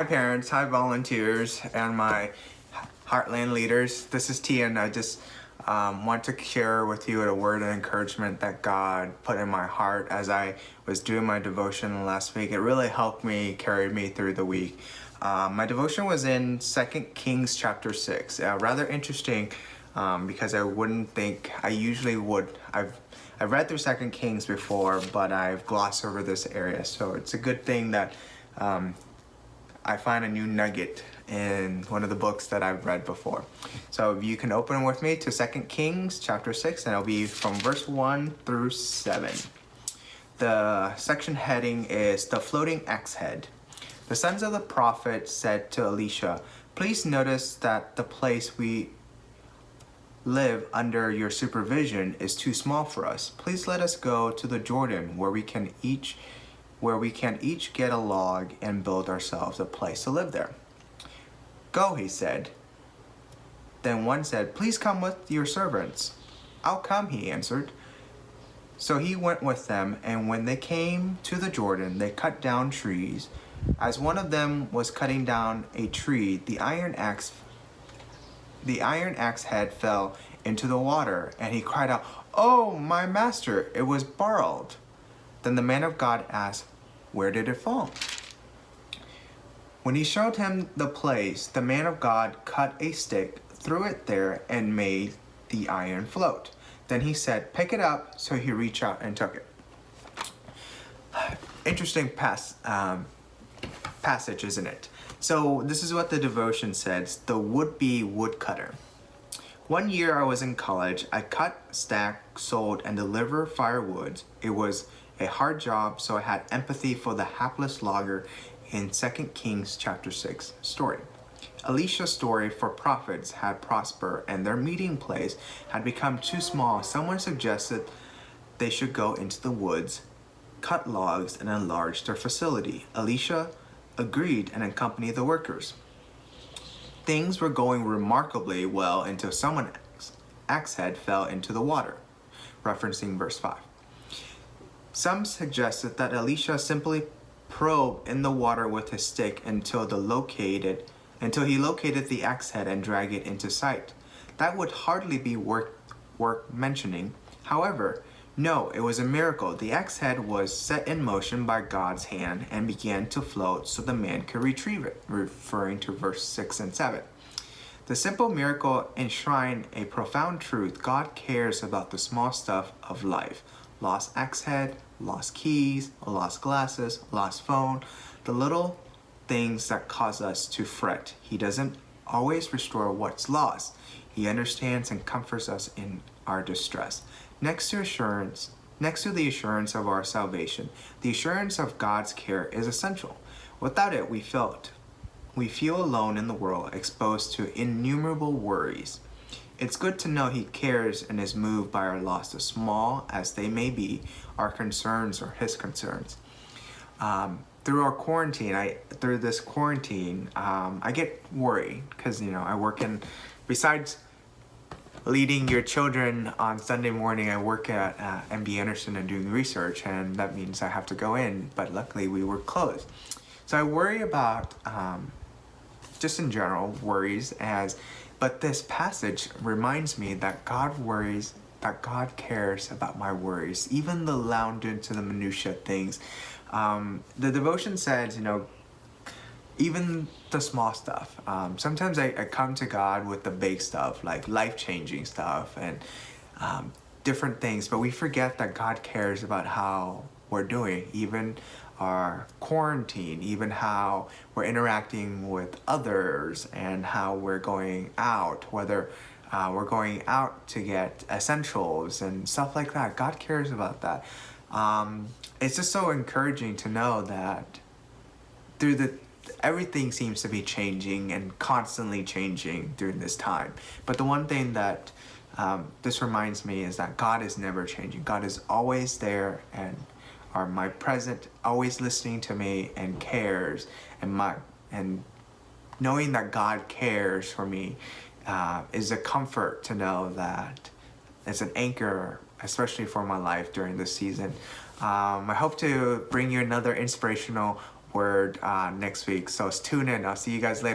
Hi parents, hi volunteers, and my Heartland leaders. This is T, and I just want to share with you a word of encouragement that God put in my heart as I was doing my devotion last week. It really helped me, carried me through the week. My devotion was in 2 Kings chapter 6. Rather interesting because I wouldn't think I usually would. I've read through 2 Kings before, but I've glossed over this area, so it's a good thing that I find a new nugget in one of the books that I've read before. So you can open with me to 2 Kings chapter 6, and it'll be from verse 1 through 7. The section heading is The Floating Axe Head. The sons of the prophet said to Elisha, "Please notice that the place we live under your supervision is too small for us. Please let us go to the Jordan where we can each get a log and build ourselves a place to live there." "Go," he said. Then one said, "Please come with your servants." "I'll come," he answered. So he went with them, and when they came to the Jordan, they cut down trees. As one of them was cutting down a tree, the iron axe head fell into the water, and he cried out, "Oh, my master, it was borrowed." Then the man of God asked, "Where did it fall?" When he showed him the place, the man of God cut a stick, threw it there, and made the iron float. Then he said, "Pick it up," so he reached out and took it. Interesting passage, isn't it? So this is what the devotion says, the would-be woodcutter. One year I was in college. I cut, stacked, sold, and delivered firewood. It was a hard job, so I had empathy for the hapless logger in 2 Kings chapter 6 story. Elisha's story for prophets had prospered, and their meeting place had become too small. Someone suggested they should go into the woods, cut logs, and enlarge their facility. Elisha agreed and accompanied the workers. Things were going remarkably well until someone's axe head fell into the water, referencing verse 5. Some suggested that Elisha simply probe in the water with his stick until he located the axe head and drag it into sight. That would hardly be worth mentioning. However, no, it was a miracle. The axe head was set in motion by God's hand and began to float so the man could retrieve it, referring to verse 6 and 7. The simple miracle enshrined a profound truth. God cares about the small stuff of life. Lost axe head, lost keys, lost glasses, lost phone, the little things that cause us to fret. He doesn't always restore what's lost. He understands and comforts us in our distress. Next to the assurance of our salvation, the assurance of God's care is essential. Without it, we feel alone in the world, exposed to innumerable worries. It's good to know He cares and is moved by our loss, as small as they may be, our concerns or His concerns. Through this quarantine, I get worried because I work in. Besides leading your children on Sunday morning, I work at MD Anderson and doing research, and that means I have to go in. But luckily, we were closed, so I worry about just in general worries But this passage reminds me that God cares about my worries, even the down into the minutia things. The devotion says, even the small stuff. Sometimes I come to God with the big stuff, like life-changing stuff and different things, but we forget that God cares about how we're doing, even our quarantine, even how we're interacting with others and how we're going out, whether we're going out to get essentials and stuff like that. God cares about that. It's just so encouraging to know that everything seems to be changing and constantly changing during this time. But the one thing that this reminds me is that God is never changing. God is always there and are my present, always listening to me and cares, and knowing that God cares for me is a comfort to know that it's an anchor, especially for my life during this season. I hope to bring you another inspirational word next week. So tune in. I'll see you guys later.